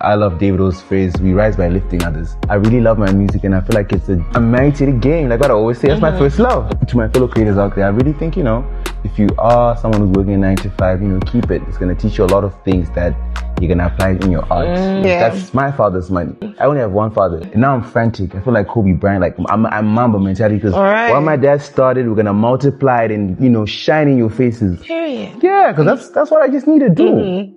I love Davido's phrase, we rise by lifting others. I really love my music and I feel like I'm married to the game. Like what I always say, that's my first love. To my fellow creators out there, I really think, if you are someone who's working 9 to 5, keep it. It's going to teach you a lot of things that you're going to apply in your art. That's my father's money. I only have one father. And now I'm frantic. I feel like Kobe Bryant, like I'm Mamba mentality because while my dad started, we're going to multiply it and, shine in your faces. Period. Yeah, because that's what I just need to do.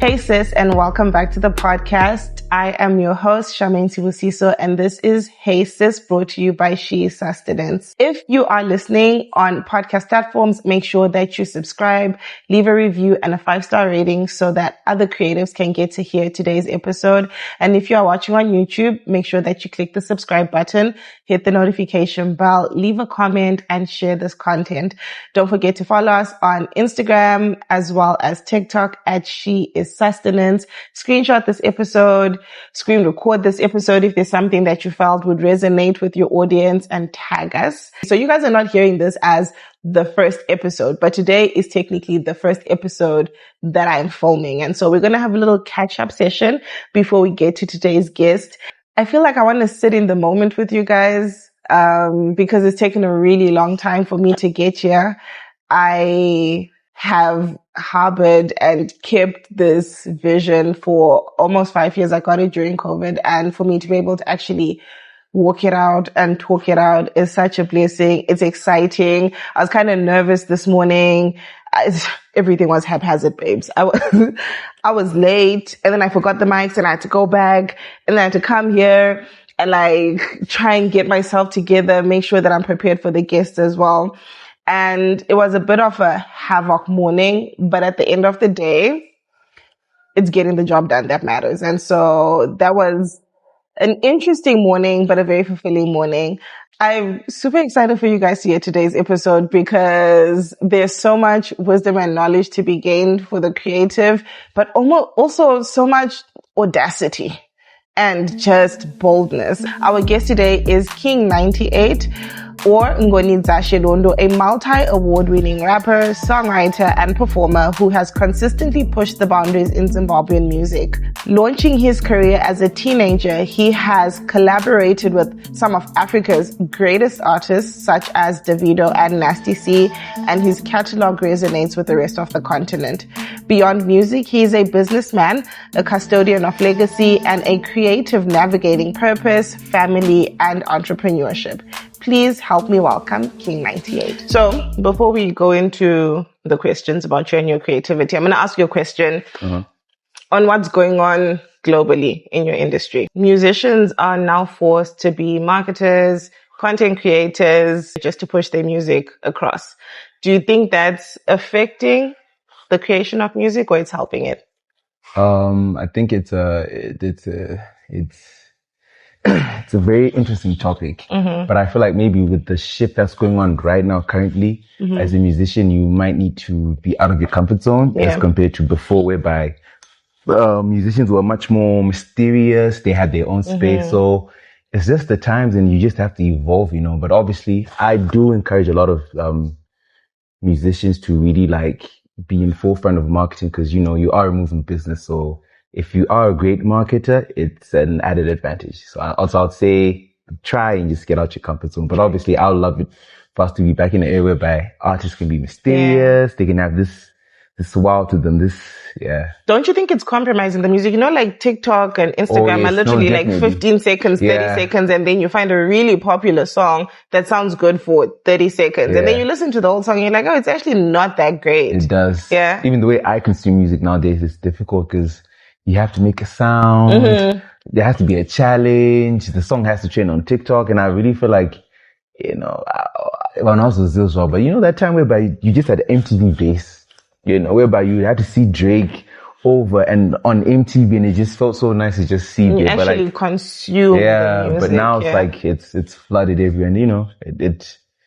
Hey sis, and welcome back to the podcast. I am your host, Charmaine Sibusiso, and this is Hey Sis, brought to you by She Is Sustenance. If you are listening on podcast platforms, make sure that you subscribe, leave a review and a 5-star rating so that other creatives can get to hear today's episode. And if you are watching on YouTube, make sure that you click the subscribe button, hit the notification bell, leave a comment and share this content. Don't forget to follow us on Instagram as well as TikTok at She Is Sustenance. Screenshot this episode, screen record this episode if there's something that you felt would resonate with your audience and tag us. So you guys are not hearing this as the first episode, but today is technically the first episode that I'm filming. And so we're going to have a little catch up session before we get to today's guest. I feel like I want to sit in the moment with you guys, because it's taken a really long time for me to get here. I have harbored and kept this vision for almost 5 years. I got it during COVID, and for me to be able to actually walk it out and talk it out is such a blessing. It's exciting. I was kind of nervous this morning. Everything was haphazard, babes. I was late, and then I forgot the mics and I had to go back, and then I had to come here and try and get myself together, make sure that I'm prepared for the guests as well. And it was a bit of a havoc morning, but at the end of the day, it's getting the job done that matters. And so that was an interesting morning, but a very fulfilling morning. I'm super excited for you guys to hear today's episode because there's so much wisdom and knowledge to be gained for the creative, but also so much audacity and just boldness. Our guest today is King 98. Or Ngoni Zashelondo, a multi-award-winning rapper, songwriter, and performer who has consistently pushed the boundaries in Zimbabwean music. Launching his career as a teenager, he has collaborated with some of Africa's greatest artists, such as Davido and Nasty C, and his catalog resonates with the rest of the continent. Beyond music, he is a businessman, a custodian of legacy, and a creative navigating purpose, family, and entrepreneurship. Please help me welcome King 98. So before we go into the questions about you and your creativity, I'm going to ask you a question on what's going on globally in your industry. Musicians are now forced to be marketers, content creators, just to push their music across. Do you think that's affecting the creation of music or it's helping it? I think it's it's a very interesting topic, but I feel like maybe with the shift that's going on right now currently, as a musician, you might need to be out of your comfort zone as compared to before, whereby musicians were much more mysterious. They had their own space. So it's just the times and you just have to evolve, but obviously I do encourage a lot of musicians to really be in forefront of marketing because, you are a moving business. So if you are a great marketer, it's an added advantage. So I'd say try and just get out your comfort zone. But obviously, I would love it for us to be back in an era whereby artists can be mysterious. They can have this wow to them. Don't you think it's compromising the music? TikTok and Instagram are literally 15 seconds, 30 seconds, and then you find a really popular song that sounds good for 30 seconds. And then you listen to the whole song and you're like, oh, it's actually not that great. It does. Yeah. Even the way I consume music nowadays is difficult because you have to make a sound. There has to be a challenge. The song has to trend on TikTok. And I really feel like, when I was with Zil's but that time whereby you just had MTV base, whereby you had to see Drake over and on MTV and it just felt so nice to just see it. Actually consume the music. But now it's flooded everywhere and,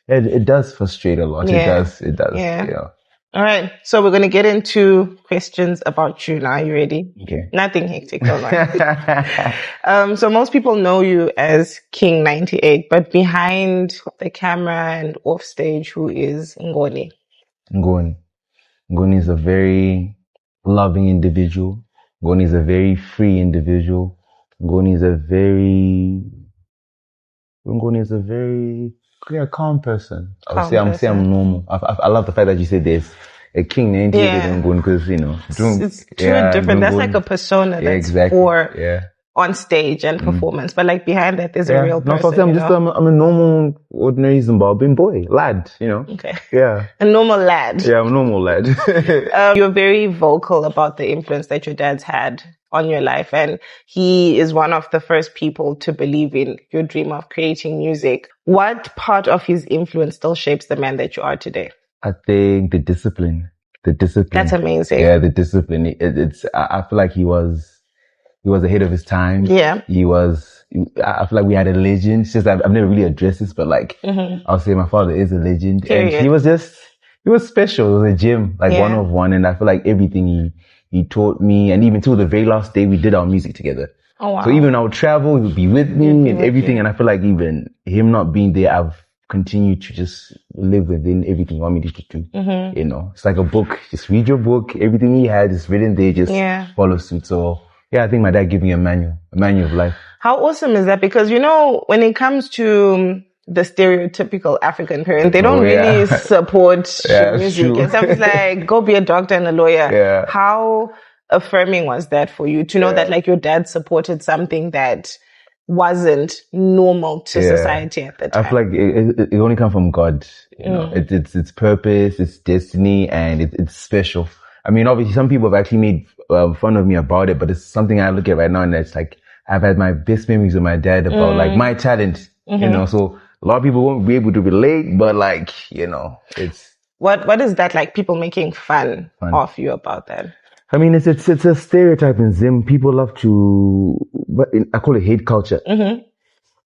it does frustrate a lot. It does. Yeah. All right. So we're going to get into questions about you now. Are you ready? Okay. Nothing hectic, don't worry. So most people know you as King 98, but behind the camera and off stage, who is Ngoni? Ngoni. Ngoni is a very loving individual. Ngoni is a very free individual. Ngoni is a very calm person. I would say I'm normal. I love the fact that you said there's a king named Ngoni because it's two different. That's like a persona that's for on stage and performance, but like behind that there's a real person. I'm a normal, ordinary Zimbabwean boy, lad. Okay. Yeah. A normal lad. Yeah, I'm a normal lad. You're very vocal about the influence that your dad's had on your life, and he is one of the first people to believe in your dream of creating music. What part of his influence still shapes the man that you are today? I think the discipline. That's amazing. Yeah, the discipline. I feel like he was ahead of his time. Yeah. I feel like we had a legend. It's just I've never really addressed this, but like, I'll say my father is a legend. Period. And he was special. It was a gym, like one of one. And I feel like everything he taught me, and even till the very last day we did our music together. Oh, wow. So even when I would travel, he would be with me and everything. And I feel like even him not being there, I've continued to just live within everything you want me to do. It's like a book. Just read your book. Everything he had is written there. Just follow suit. So yeah, I think my dad gave me a manual of life. How awesome is that? Because, when it comes to the stereotypical African parent, they don't really support music and stuff. It's like, go be a doctor and a lawyer. Yeah. How affirming was that for you to know that like your dad supported something that wasn't normal to society at the time? I feel like it only comes from God. It's purpose, it's destiny, and it's special. I mean, obviously, some people have actually made fun of me about it, but it's something I look at right now, and it's like I've had my best memories with my dad about like my talent. So a lot of people won't be able to relate, but like it's what is that like? People making fun of you about that? I mean, it's a stereotype in Zim. People love to, I call it hate culture.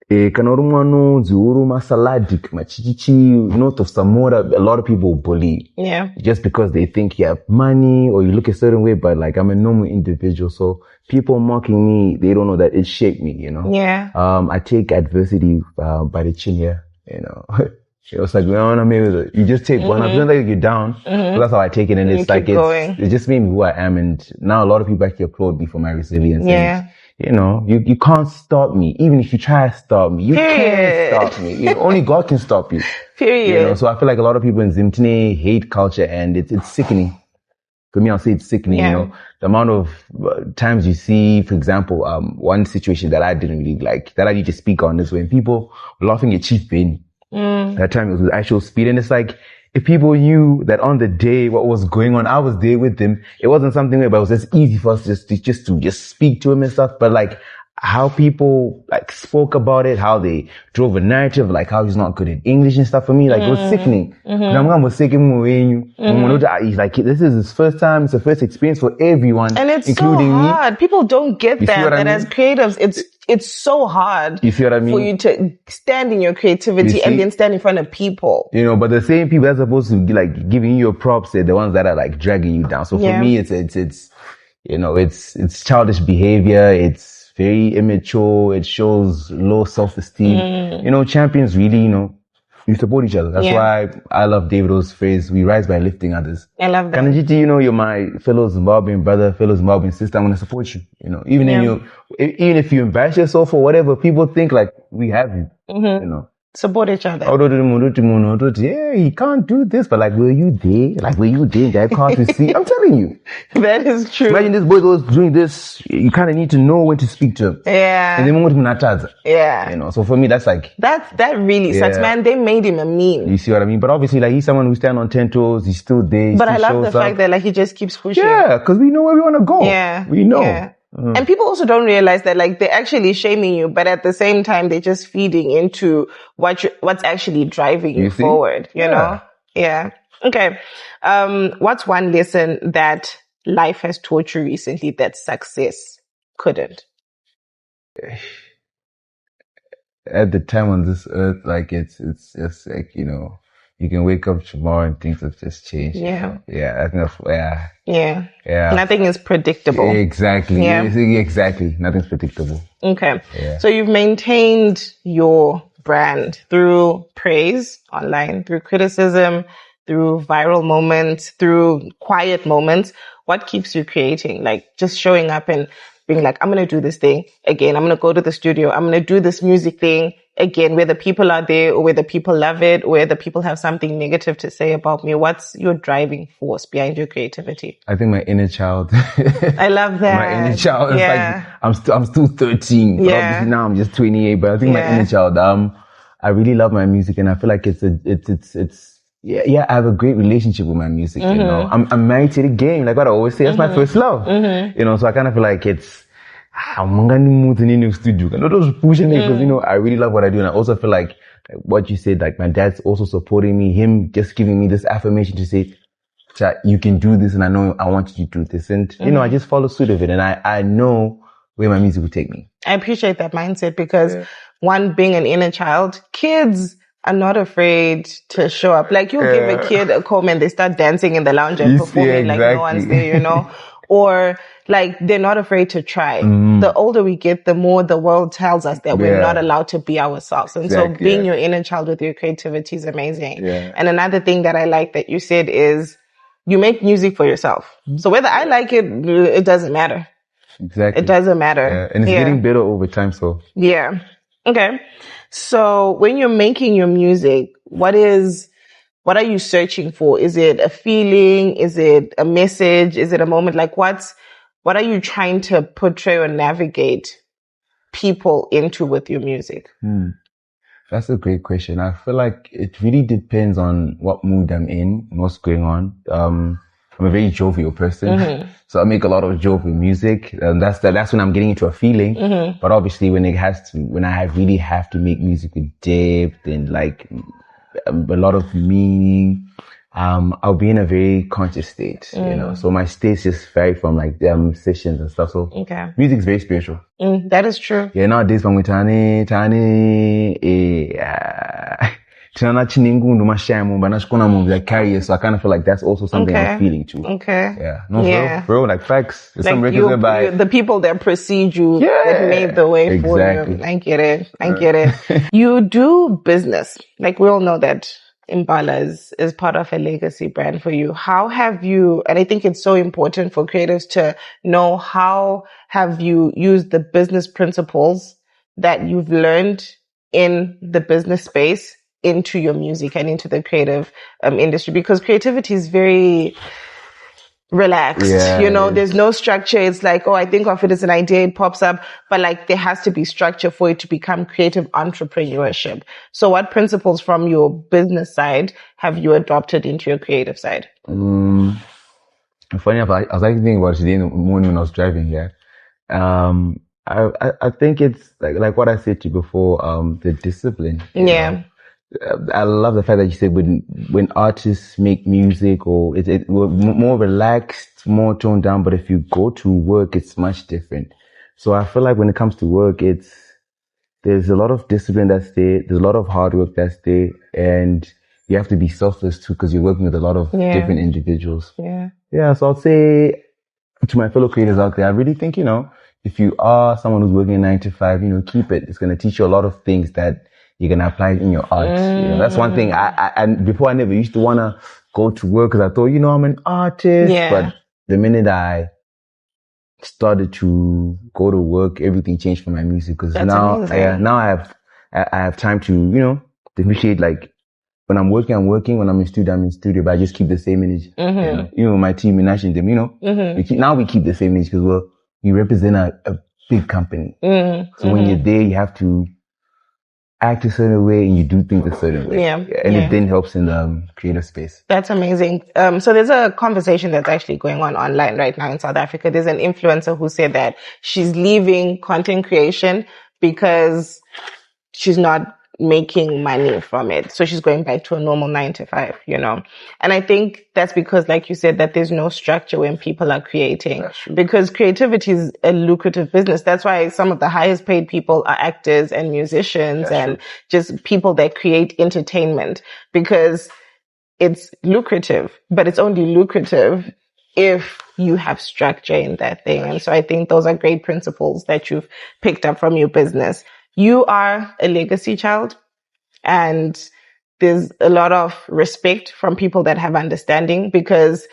Kana rumano zuru masaladik machichichi north of Samora, a lot of people bully. Yeah. Just because they think you have money or you look a certain way, but like I'm a normal individual, so people mocking me, they don't know that it shaped me. Yeah. I take adversity by the chin here. It was like, you just take one. I feel like you're down. So that's how I take it, and it's like it just made me who I am. And now a lot of people actually applaud me for my resilience. Yeah. And, you can't stop me. Even if you try to stop me, you can't stop me. Only God can stop you. Period. So I feel like a lot of people in Zimtine hate culture, and it's sickening. For me, I'll say it's sickening. The amount of times you see, for example, one situation that I didn't really like, that I need to speak on, is when people were laughing at Chief Ben. That time it was with actual speed, and it's like, if people knew that on the day what was going on, I was there with them. It wasn't something where, but it was just easy for us to speak to him and stuff. But like how people like spoke about it, how they drove a narrative, like how he's not good at English and stuff. For me, like it was sickening. Like this is his first time. It's the first experience for everyone, and it's including so hard. me. People don't get that. And as creatives, it's so hard. You see what I mean? For you to stand in your creativity and then stand in front of people. But the same people that's supposed to be like giving you your props are the ones that are like dragging you down. So for me, it's childish behavior. It's very immature. It shows low self-esteem. Champions really, you support each other. That's why I love Davido's phrase, we rise by lifting others. I love that. Kanajiti, you're my fellow Zimbabwean brother, fellow Zimbabwean sister. I'm going to support you. Even if you embarrass yourself or whatever, people think like we have you. Support each other. Yeah, he can't do this, but like, were you there? Like, were you there in that car to see? I'm telling you. That is true. Imagine this boy was doing this. You kind of need to know when to speak to him. Yeah. And then yeah. So for me, that's like. That really sucks, man. They made him a meme. You see what I mean? But obviously, like, he's someone who stands on 10 toes. He's still there. But I love the fact that like he just keeps pushing. Yeah, because we know where we want to go. Yeah. We know. Yeah. And people also don't realize that like they're actually shaming you, but at the same time they're just feeding into what's actually driving you forward, you know? Yeah. Okay. What's one lesson that life has taught you recently that success couldn't? At the time on this earth, like it's just like, you can wake up tomorrow and things have just changed. Yeah. So, yeah, I think that's, Yeah. Yeah. Nothing is predictable. Exactly. Yeah. Exactly. Nothing's predictable. Okay. Yeah. So you've maintained your brand through praise online, through criticism, through viral moments, through quiet moments. What keeps you creating? Like just showing up and being like, I'm going to do this thing again. I'm going to go to the studio. I'm going to do this music thing again, whether people are there or whether people love it, or whether people have something negative to say about me. What's your driving force behind your creativity? I think my inner child. I love that. My inner child. It's like I'm still 13, but obviously now I'm just 28. But I think my inner child. I really love my music, and I feel like it's I have a great relationship with my music. You know, I'm married to the game. Like what I always say, that's my first love. You know, so I kind of feel like I'm gonna move in the studio. And not just pushing it because, you know, I really love what I do. And I also feel like what you said, like my dad's also supporting me, him just giving me this affirmation to say, you can do this, and I know I want you to do this. And, you know, I just follow suit of it, and I know where my music will take me. I appreciate that mindset because one, being an inner child, kids are not afraid to show up. Like you'll give a kid a comb and they start dancing in the lounge and performing like no one's there, you know, or like they're not afraid to try. The older we get, the more the world tells us that we're not allowed to be ourselves. And so being your inner child with your creativity is amazing. And another thing that I like that you said is you make music for yourself. So whether I like it, it doesn't matter. Exactly. It doesn't matter. Yeah. And it's getting better over time, so. Yeah. Okay. So when you're making your music, what are you searching for? Is it a feeling? Is it a message? Is it a moment? Like what are you trying to portray or navigate people into with your music? That's a great question. I feel like it really depends on what mood I'm in and what's going on. I'm a very jovial person, so I make a lot of jovial music, and that's when I'm getting into a feeling. But obviously, when I really have to make music with depth and like a lot of meaning, I'll be in a very conscious state, you know. So my states just vary from like sessions and stuff. So music is very spiritual. That is true. Yeah, nowadays when we tani Tinana chiningu nduma shamu bana shikona mu like carrier, so I kind of feel like that's also something I'm feeling too. Okay. Yeah. Bro, like facts. There's like some records by the people that precede you that made the way for you. I get it. You do business. Like we all know that Impala is part of a legacy brand for you. How have you, and I think it's so important for creatives to know, how have you used the business principles that you've learned in the business space into your music and into the creative industry? Because creativity is very relaxed, you know, there's no structure. It's like, I think of it as an idea, it pops up, but like there has to be structure for it to become creative entrepreneurship. So what principles from your business side have you adopted into your creative side? Funny enough, I was like thinking about it today in the morning when I was driving here. I think it's like what I said to you before, the discipline. You know? I love the fact that you said when artists make music, or it's more relaxed, more toned down, but if you go to work, it's much different. So I feel like when it comes to work, there's a lot of discipline that's there, there's a lot of hard work that's there, and you have to be selfless too, because you're working with a lot of different individuals. So I'll say to my fellow creators out there, I really think, you know, if you are someone who's working 9 to 5, you know, keep it. It's going to teach you a lot of things that you can apply in your art. You know, that's one thing. And before I never used to want to go to work because I thought, you know, I'm an artist. But the minute I started to go to work, everything changed for my music. Because now I have time to, you know, differentiate. Like when I'm working, I'm working. When I'm in studio, but I just keep the same image. You know, my team in Nashing them, you know, we keep the same image because we represent a big company. So when you're there, you have to act a certain way and you do things a certain way. It then helps in the creative space. That's amazing. So there's a conversation that's actually going on online right now in South Africa. There's an influencer who said that she's leaving content creation because she's not making money from it. So she's going back to a normal 9 to 5, you know. And I think that's because, like you said, that there's no structure when people are creating. Because creativity is a lucrative business. That's why some of the highest paid people are actors and musicians and just people that create entertainment. Because it's lucrative, but it's only lucrative if you have structure in that thing. And so I think those are great principles that you've picked up from your business. You are a legacy child, and there's a lot of respect from people that have understanding, because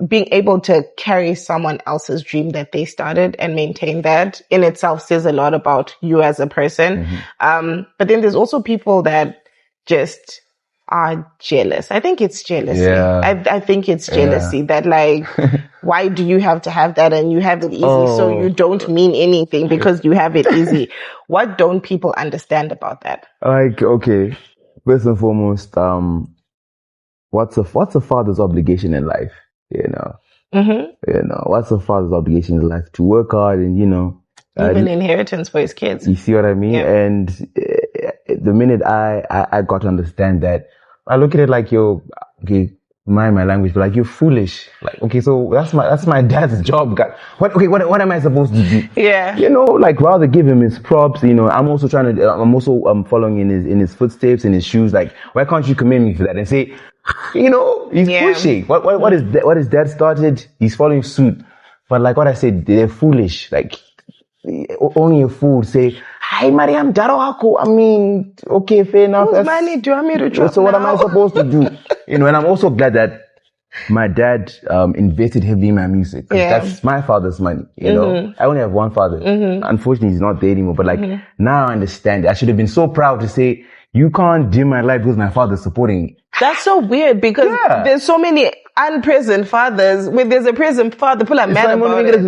being able to carry someone else's dream that they started and maintain that in itself says a lot about you as a person. But then there's also people that just are jealous. I think it's jealousy. Yeah. I think it's jealousy that like, why do you have to have that and you have it easy? So you don't mean anything because you have it easy. What don't people understand about that? Like, okay, first and foremost, what's a father's obligation in life? You know, what's a father's obligation in life? To work hard and, even inheritance for his kids. You see what I mean? Yeah. And the minute I got to understand that, I look at it like, okay, mind my language, but like, you're foolish. Like, okay, so that's my dad's job. God. What am I supposed to do? Yeah. Like, rather give him his props. I'm also following in his footsteps, in his shoes. Like, why can't you commend me for that and say, he's pushing. What his dad started, he's following suit. But like what I said, they're foolish. Like, only a fool say, "Hi, Mariam Darowako." I mean, okay, fair enough. Whose money do you want me to drop So what am now? I supposed to do? And I'm also glad that my dad invested heavily in my music. Yeah. That's my father's money. I only have one father. Unfortunately, he's not there anymore. But like now I understand. I should have been so proud to say, you can't dim my life because my father's supporting. That's so weird, because there's so many unpresent fathers. When there's a present father, people are mad about it.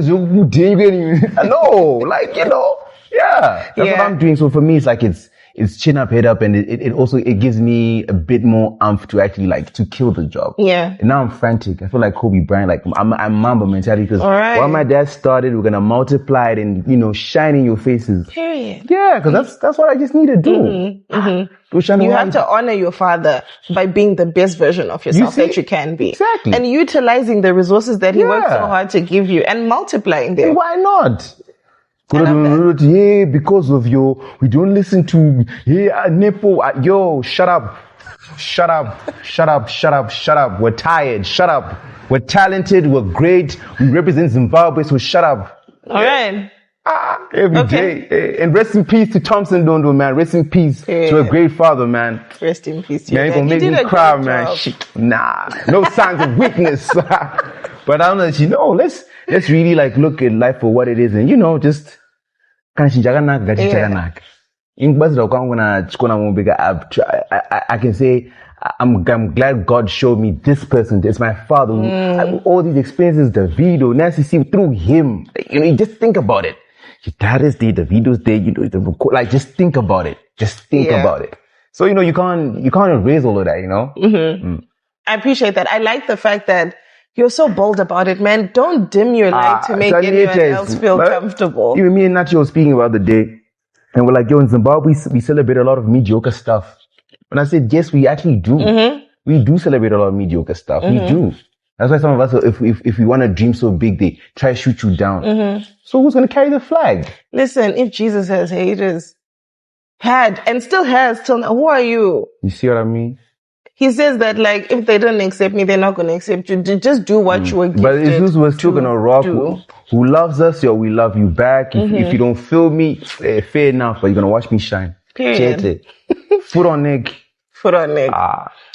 No, like, yeah. That's what I'm doing. So for me, it's like, it's chin up, head up, and it also gives me a bit more umph to actually like to kill the job. Yeah. And now I'm frantic. I feel like Kobe Bryant, like I'm Mamba mentality, because while my dad started, we're gonna multiply it and shine in your faces. Period. Yeah, because that's what I just need to do. You have to honor your father by being the best version of yourself that you can be. Exactly. And utilizing the resources that he worked so hard to give you and multiplying them. Why not? Yeah, because of we don't listen to, Nepo, shut up. Shut up. We're tired. Shut up. We're talented. We're great. We represent Zimbabwe, so shut up. All right. Every day. And rest in peace to Thompson Dondo, man. Rest in peace to a great father, man. Rest in peace to man, you. Man, gonna make me cry, man. Nah. No signs of weakness. But I don't know, let's really like look at life for what it is, and just I can say I'm glad God showed me this person. It's my father. All these experiences, the video, Nancy, see through him. You just think about it. Your dad is there, the video's there, the record, like just think about it. Just think about it. So you can't erase all of that, I appreciate that. I like the fact that you're so bold about it, man. Don't dim your light to make anyone else feel comfortable. Even me and Nacho were speaking about the day, and we're like, in Zimbabwe, we celebrate a lot of mediocre stuff. And I said, yes, we actually do. We do celebrate a lot of mediocre stuff. We do. That's why some of us, if we want to dream so big, they try to shoot you down. So who's going to carry the flag? Listen, if Jesus has haters, had, and still has till now, who are you? You see what I mean? He says that, like, if they don't accept me, they're not going to accept you. Just do what you were gifted. But it's just we're still going to rock. Who loves us, we love you back. If you don't feel me, fair enough, but you're going to watch me shine. Period. Foot on neck. Foot on neck.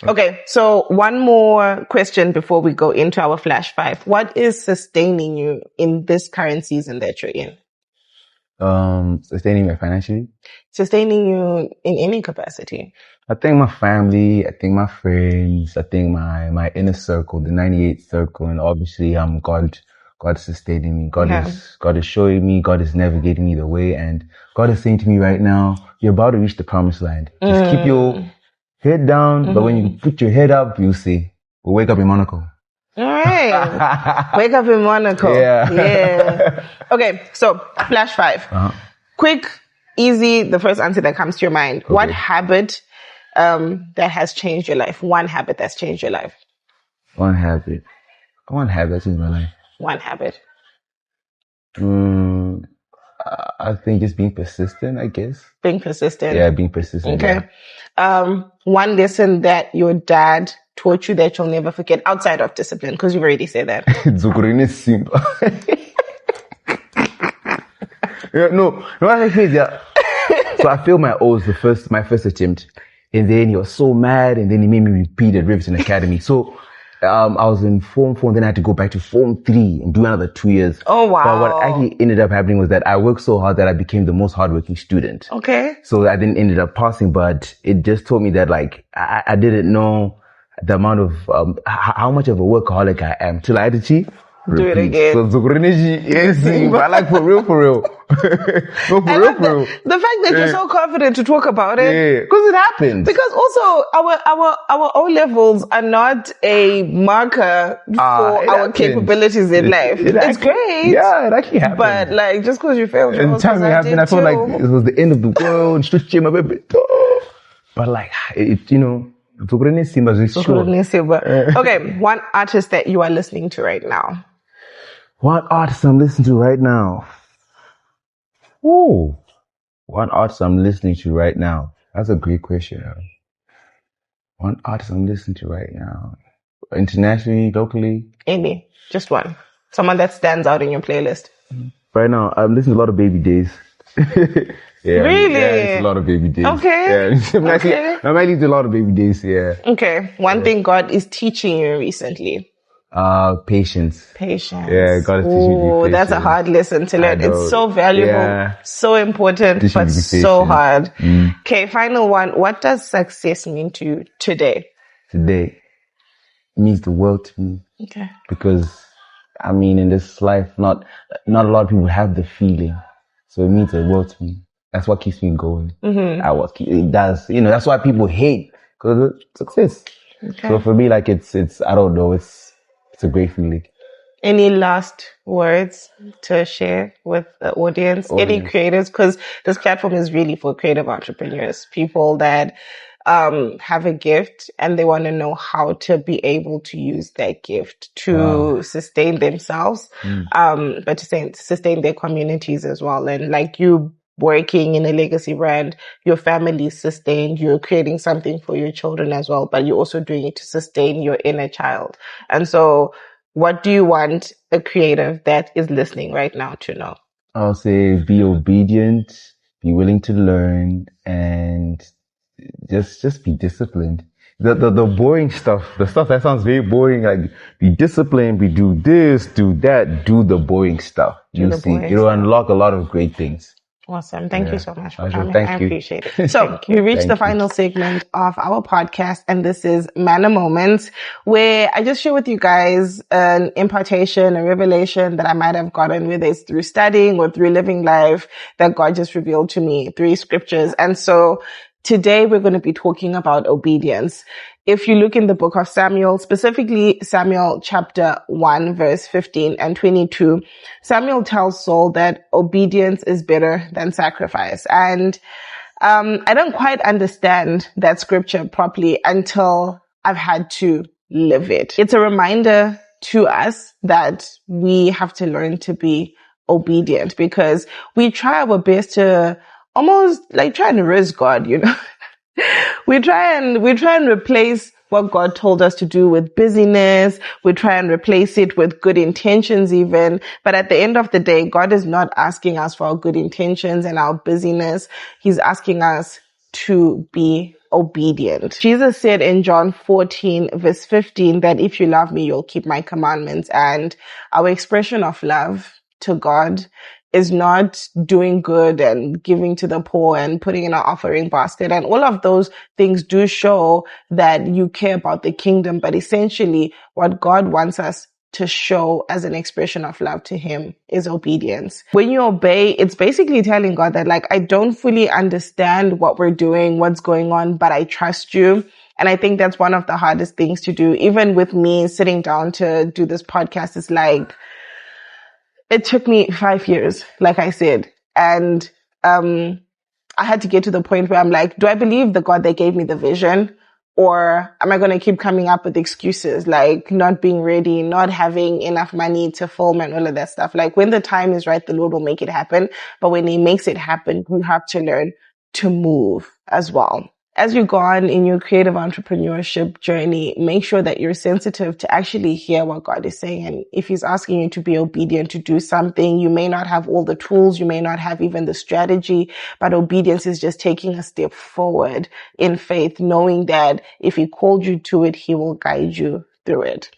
Okay, so one more question before we go into our flash five. What is sustaining you in this current season that you're in? Sustaining me financially. Sustaining you in any capacity. I think my family, I think my friends, I think my inner circle, the 98 circle, and obviously God is sustaining me. God is showing me, God is navigating me the way, and God is saying to me right now, you're about to reach the promised land. Just keep your head down, but when you put your head up, you'll see. We'll wake up in Monaco. All right. Wake up in Monaco. Yeah. Okay, so flash five. Quick, easy, the first answer that comes to your mind. Okay. What habit that has changed your life? One habit that's changed your life. One habit that changed my life. One habit. I think just being persistent, I guess. Being persistent. Yeah, being persistent. Okay. Yeah. One lesson that your dad taught you that you'll never forget outside of discipline? Because you've already said that. Zukurine Simba. No, that's crazy. Yeah. So I failed my O's my first attempt. And then he was so mad, and then he made me repeat at Riverton Academy. So I was in Form 4, and then I had to go back to Form 3 and do another 2 years. Oh, wow. But what actually ended up happening was that I worked so hard that I became the most hardworking student. Okay. So I then ended up passing, but it just taught me that, like, I didn't know the amount of, how much of a workaholic I am till I had to cheat. Do it again. So Zukurine, yes, but like for real. No, for real. The fact that you're so confident to talk about it. Yeah, because it happens. Because also our O levels are not a marker for our capabilities in life. It's great. Yeah, it actually happens. But like, just because you failed, and the time it happened, I felt like it was the end of the world. But like, it, you know, Zukurine Simba is sure. Okay, one artist that you are listening to right now. One artist I'm listening to right now. Ooh. One artist I'm listening to right now. That's a great question. One artist I'm listening to right now. Internationally, locally? Any. Just one. Someone that stands out in your playlist. Right now, I'm listening to a lot of Baby Days. Yeah, really? Yeah, it's a lot of Baby Days. Okay. Yeah, I'm actually to a lot of Baby Days, yeah. Okay. One thing God is teaching you recently. Patience. Yeah, God is teaching me patience. That's a hard lesson to learn. It's so valuable, so important, but so hard. Okay, final one. What does success mean to you today? Today, it means the world to me. Okay. Because, I mean, in this life, not a lot of people have the feeling. So it means the world to me. That's what keeps me going. It does. You know, that's why people hate, because of success. Okay. So for me, like, it's, I don't know, it's a great feeling. Any last words to share with the audience? Any creators? Because this platform is really for creative entrepreneurs, people that have a gift and they want to know how to be able to use that gift to sustain themselves, but to sustain their communities as well. And like you working in a legacy brand, your family is sustained, you're creating something for your children as well, but you're also doing it to sustain your inner child. And so what do you want a creative that is listening right now to know? I'll say be obedient, be willing to learn, and just be disciplined. The boring stuff, the stuff that sounds very boring, like be disciplined, we do this, do that, do the boring stuff. You'll see, it'll unlock a lot of great things. Awesome. Thank you so much for coming. I appreciate it. So we reached the final segment of our podcast, and this is Manna Moment, where I just share with you guys an impartation, a revelation that I might have gotten, whether it's through studying or through living life, that God just revealed to me through scriptures. And so today we're going to be talking about obedience. If you look in the book of Samuel, specifically Samuel chapter 1, verse 15 and 22, Samuel tells Saul that obedience is better than sacrifice. And I don't quite understand that scripture properly until I've had to live it. It's a reminder to us that we have to learn to be obedient, because we try our best to almost like try and risk God, you know. We try and replace what God told us to do with busyness. We try and replace it with good intentions even. But at the end of the day, God is not asking us for our good intentions and our busyness. He's asking us to be obedient. Jesus said in John 14, verse 15, that if you love me, you'll keep my commandments. And our expression of love to God is not doing good and giving to the poor and putting in our offering basket. And all of those things do show that you care about the kingdom. But essentially, what God wants us to show as an expression of love to him is obedience. When you obey, it's basically telling God that, like, I don't fully understand what we're doing, what's going on, but I trust you. And I think that's one of the hardest things to do. Even with me sitting down to do this podcast, it's like, it took me 5 years, like I said. And I had to get to the point where I'm like, do I believe the God that gave me the vision? Or am I going to keep coming up with excuses like not being ready, not having enough money to film and all of that stuff? Like, when the time is right, the Lord will make it happen. But when he makes it happen, we have to learn to move as well. as you go on in your creative entrepreneurship journey, make sure that you're sensitive to actually hear what God is saying. And if He's asking you to be obedient, to do something, you may not have all the tools, you may not have even the strategy, but obedience is just taking a step forward in faith, knowing that if He called you to it, He will guide you through it.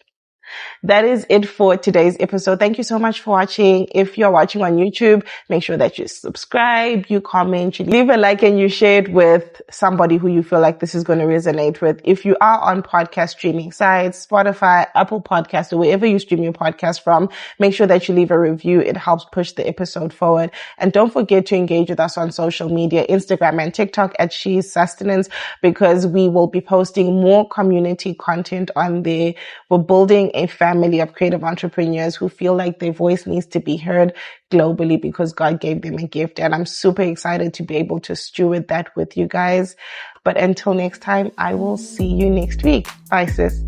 That is it for today's episode. Thank you so much for watching. If you're watching on YouTube, make sure that you subscribe, you comment, you leave a like, and you share it with somebody who you feel like this is going to resonate with. If you are on podcast streaming sites, Spotify, Apple Podcasts, or wherever you stream your podcast from, make sure that you leave a review. It helps push the episode forward. And don't forget to engage with us on social media, Instagram and TikTok at She Is Sustenance, because we will be posting more community content on there. We're building a family of creative entrepreneurs who feel like their voice needs to be heard globally because God gave them a gift. And I'm super excited to be able to steward that with you guys. But until next time, I will see you next week. Bye, sis.